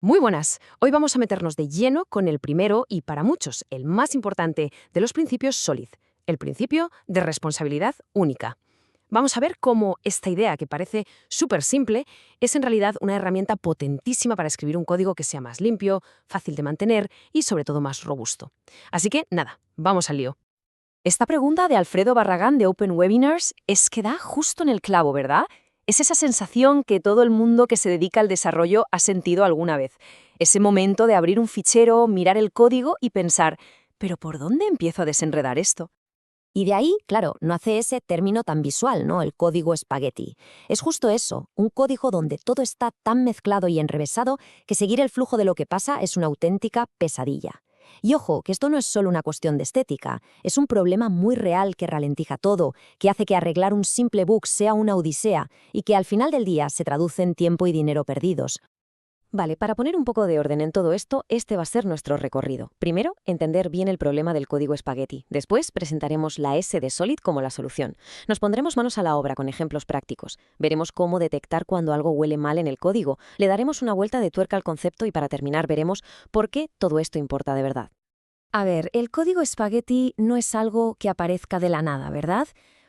Muy buenas. Hoy vamos a meternos de lleno con el primero y para muchos el más importante de los principios SOLID, el principio de responsabilidad única. Vamos a ver cómo esta idea, que parece súper simple, es en realidad una herramienta potentísima para escribir un código que sea más limpio, fácil de mantener y sobre todo más robusto. Así que nada, vamos al lío. Esta pregunta de Alfredo Barragán de Open Webinars es que da justo en el clavo, ¿verdad? Es esa sensación que todo el mundo que se dedica al desarrollo ha sentido alguna vez. Ese momento de abrir un fichero, mirar el código y pensar, ¿pero por dónde empiezo a desenredar esto? Y de ahí, claro, no hace ese término tan visual, ¿no? El código espagueti. Es justo eso, un código donde todo está tan mezclado y enrevesado que seguir el flujo de lo que pasa es una auténtica pesadilla. Y ojo, que esto no es solo una cuestión de estética, es un problema muy real que ralentiza todo, que hace que arreglar un simple bug sea una odisea y que al final del día se traduce en tiempo y dinero perdidos. Vale, para poner un poco de orden en todo esto, este va a ser nuestro recorrido. Primero, entender bien el problema del código espagueti. Después, presentaremos la S de Solid como la solución. Nos pondremos manos a la obra con ejemplos prácticos. Veremos cómo detectar cuando algo huele mal en el código. Le daremos una vuelta de tuerca al concepto y para terminar veremos por qué todo esto importa de verdad. A ver, el código espagueti no es algo que aparezca de la nada, ¿verdad?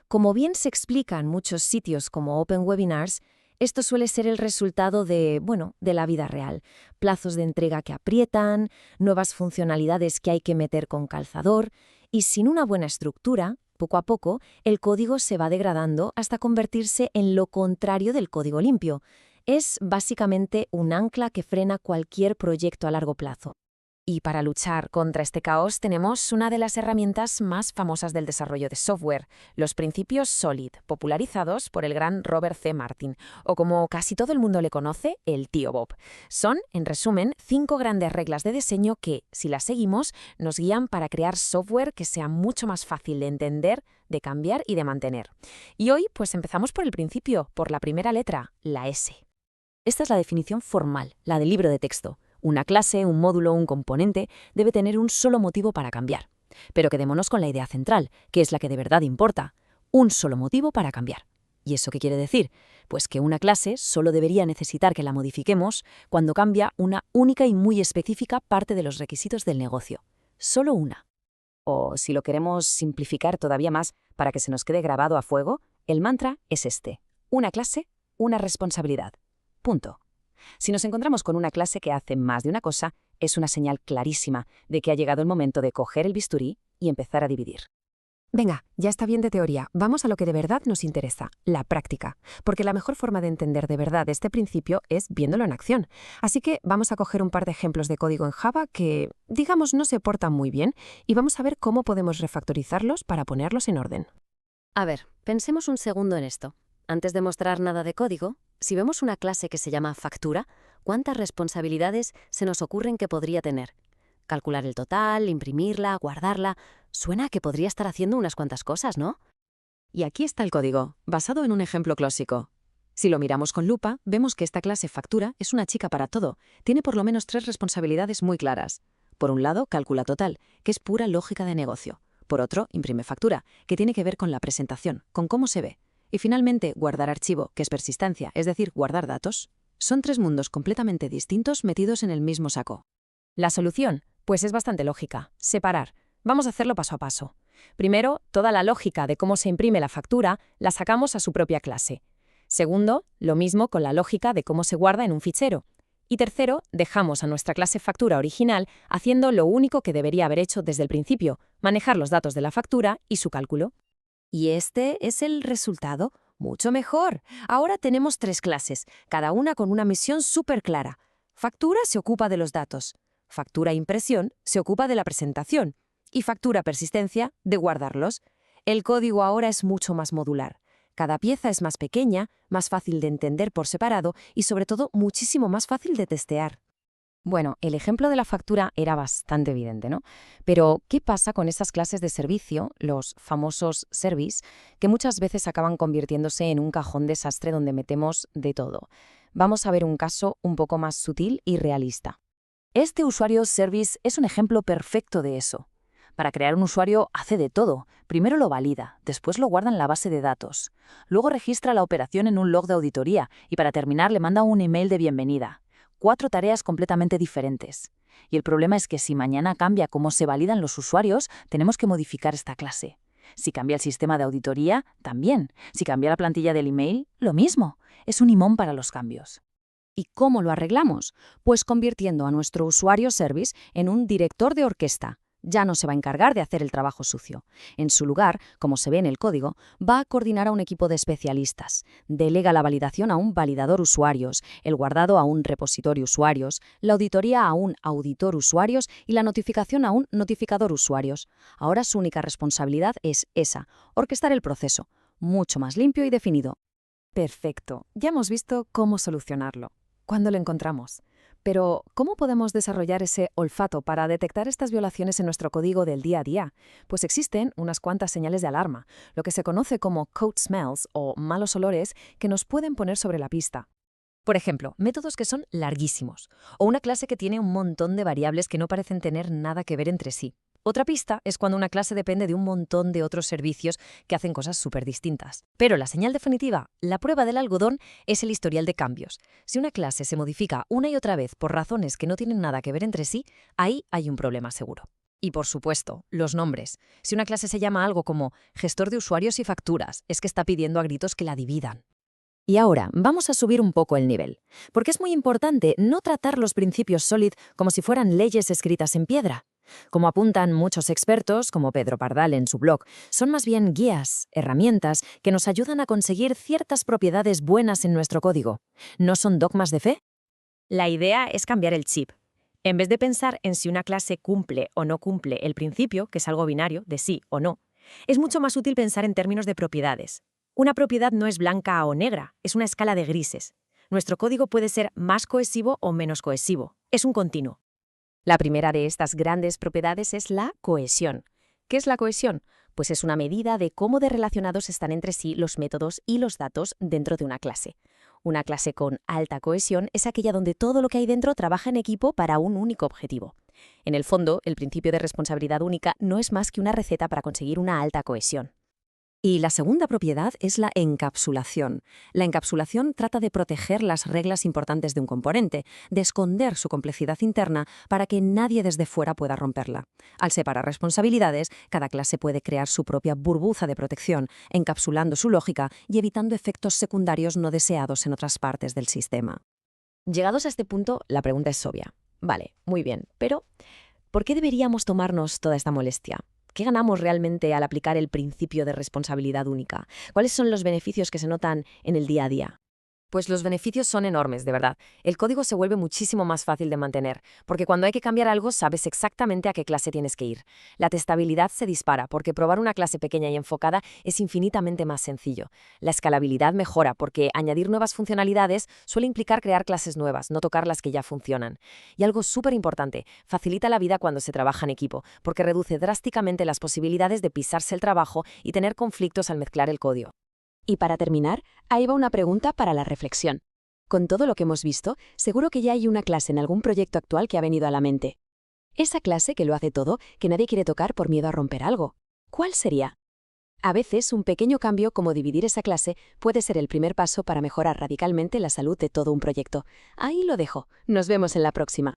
Como bien se explica en muchos sitios como Open Webinars, esto suele ser el resultado de la vida real. Plazos de entrega que aprietan, nuevas funcionalidades que hay que meter con calzador, y sin una buena estructura, poco a poco, el código se va degradando hasta convertirse en lo contrario del código limpio. Es básicamente un ancla que frena cualquier proyecto a largo plazo. Y para luchar contra este caos tenemos una de las herramientas más famosas del desarrollo de software, los principios SOLID, popularizados por el gran Robert C. Martin, o como casi todo el mundo le conoce, el tío Bob. Son, en resumen, 5 grandes reglas de diseño que, si las seguimos, nos guían para crear software que sea mucho más fácil de entender, de cambiar y de mantener. Y hoy, pues empezamos por el principio, por la primera letra, la S. Esta es la definición formal, la del libro de texto. Una clase, un módulo, un componente debe tener un solo motivo para cambiar. Pero quedémonos con la idea central, que es la que de verdad importa. Un solo motivo para cambiar. ¿Y eso qué quiere decir? Pues que una clase solo debería necesitar que la modifiquemos cuando cambia una única y muy específica parte de los requisitos del negocio. Solo una. O, si lo queremos simplificar todavía más para que se nos quede grabado a fuego, el mantra es este. Una clase, una responsabilidad. Punto. Si nos encontramos con una clase que hace más de una cosa, es una señal clarísima de que ha llegado el momento de coger el bisturí y empezar a dividir. Venga, ya está bien de teoría. Vamos a lo que de verdad nos interesa, la práctica. Porque la mejor forma de entender de verdad este principio es viéndolo en acción. Así que vamos a coger un par de ejemplos de código en Java que, digamos, no se portan muy bien y vamos a ver cómo podemos refactorizarlos para ponerlos en orden. A ver, pensemos un segundo en esto. Antes de mostrar nada de código, si vemos una clase que se llama factura, ¿cuántas responsabilidades se nos ocurren que podría tener? Calcular el total, imprimirla, guardarla. Suena a que podría estar haciendo unas cuantas cosas, ¿no? Y aquí está el código, basado en un ejemplo clásico. Si lo miramos con lupa, vemos que esta clase factura es una chica para todo. Tiene por lo menos 3 responsabilidades muy claras. Por un lado, calcula total, que es pura lógica de negocio. Por otro, imprime factura, que tiene que ver con la presentación, con cómo se ve. Y finalmente, guardar archivo, que es persistencia, es decir, guardar datos. Son 3 mundos completamente distintos metidos en el mismo saco. La solución, pues es bastante lógica. Separar. Vamos a hacerlo paso a paso. Primero, toda la lógica de cómo se imprime la factura la sacamos a su propia clase. Segundo, lo mismo con la lógica de cómo se guarda en un fichero. Y tercero, dejamos a nuestra clase factura original haciendo lo único que debería haber hecho desde el principio, manejar los datos de la factura y su cálculo. Y este es el resultado. Mucho mejor. Ahora tenemos 3 clases, cada una con una misión súper clara. Factura se ocupa de los datos. Factura impresión se ocupa de la presentación. Y factura persistencia de guardarlos. El código ahora es mucho más modular. Cada pieza es más pequeña, más fácil de entender por separado y sobre todo muchísimo más fácil de testear. Bueno, el ejemplo de la factura era bastante evidente, ¿no? Pero, ¿qué pasa con esas clases de servicio, los famosos service, que muchas veces acaban convirtiéndose en un cajón desastre donde metemos de todo? Vamos a ver un caso un poco más sutil y realista. Este usuario service es un ejemplo perfecto de eso. Para crear un usuario hace de todo. Primero lo valida, después lo guarda en la base de datos. Luego registra la operación en un log de auditoría y para terminar le manda un email de bienvenida. 4 tareas completamente diferentes. Y el problema es que si mañana cambia cómo se validan los usuarios, tenemos que modificar esta clase. Si cambia el sistema de auditoría, también. Si cambia la plantilla del email, lo mismo. Es un imón para los cambios. ¿Y cómo lo arreglamos? Pues convirtiendo a nuestro usuario service en un director de orquesta. Ya no se va a encargar de hacer el trabajo sucio. En su lugar, como se ve en el código, va a coordinar a un equipo de especialistas. Delega la validación a un validador usuarios, el guardado a un repositorio usuarios, la auditoría a un auditor usuarios y la notificación a un notificador usuarios. Ahora su única responsabilidad es esa, orquestar el proceso, mucho más limpio y definido. Perfecto. Ya hemos visto cómo solucionarlo. ¿Cuándo lo encontramos? Pero, ¿cómo podemos desarrollar ese olfato para detectar estas violaciones en nuestro código del día a día? Pues existen unas cuantas señales de alarma, lo que se conoce como code smells o malos olores que nos pueden poner sobre la pista. Por ejemplo, métodos que son larguísimos, o una clase que tiene un montón de variables que no parecen tener nada que ver entre sí. Otra pista es cuando una clase depende de un montón de otros servicios que hacen cosas súper distintas. Pero la señal definitiva, la prueba del algodón, es el historial de cambios. Si una clase se modifica una y otra vez por razones que no tienen nada que ver entre sí, ahí hay un problema seguro. Y por supuesto, los nombres. Si una clase se llama algo como gestor de usuarios y facturas, es que está pidiendo a gritos que la dividan. Y ahora, vamos a subir un poco el nivel, porque es muy importante no tratar los principios SOLID como si fueran leyes escritas en piedra. Como apuntan muchos expertos, como Pedro Pardal en su blog, son más bien guías, herramientas que nos ayudan a conseguir ciertas propiedades buenas en nuestro código. ¿No son dogmas de fe? La idea es cambiar el chip. En vez de pensar en si una clase cumple o no cumple el principio, que es algo binario, de sí o no, es mucho más útil pensar en términos de propiedades. Una propiedad no es blanca o negra, es una escala de grises. Nuestro código puede ser más cohesivo o menos cohesivo. Es un continuo. La primera de estas grandes propiedades es la cohesión. ¿Qué es la cohesión? Pues es una medida de cómo de relacionados están entre sí los métodos y los datos dentro de una clase. Una clase con alta cohesión es aquella donde todo lo que hay dentro trabaja en equipo para un único objetivo. En el fondo, el principio de responsabilidad única no es más que una receta para conseguir una alta cohesión. Y la segunda propiedad es la encapsulación. La encapsulación trata de proteger las reglas importantes de un componente, de esconder su complejidad interna para que nadie desde fuera pueda romperla. Al separar responsabilidades, cada clase puede crear su propia burbuja de protección, encapsulando su lógica y evitando efectos secundarios no deseados en otras partes del sistema. Llegados a este punto, la pregunta es obvia. Vale, muy bien, pero ¿por qué deberíamos tomarnos toda esta molestia? ¿Qué ganamos realmente al aplicar el principio de responsabilidad única? ¿Cuáles son los beneficios que se notan en el día a día? Pues los beneficios son enormes, de verdad. El código se vuelve muchísimo más fácil de mantener, porque cuando hay que cambiar algo sabes exactamente a qué clase tienes que ir. La testabilidad se dispara, porque probar una clase pequeña y enfocada es infinitamente más sencillo. La escalabilidad mejora, porque añadir nuevas funcionalidades suele implicar crear clases nuevas, no tocar las que ya funcionan. Y algo súper importante, facilita la vida cuando se trabaja en equipo, porque reduce drásticamente las posibilidades de pisarse el trabajo y tener conflictos al mezclar el código. Y para terminar, ahí va una pregunta para la reflexión. Con todo lo que hemos visto, seguro que ya hay una clase en algún proyecto actual que ha venido a la mente. Esa clase que lo hace todo, que nadie quiere tocar por miedo a romper algo. ¿Cuál sería? A veces, un pequeño cambio como dividir esa clase puede ser el primer paso para mejorar radicalmente la salud de todo un proyecto. Ahí lo dejo. Nos vemos en la próxima.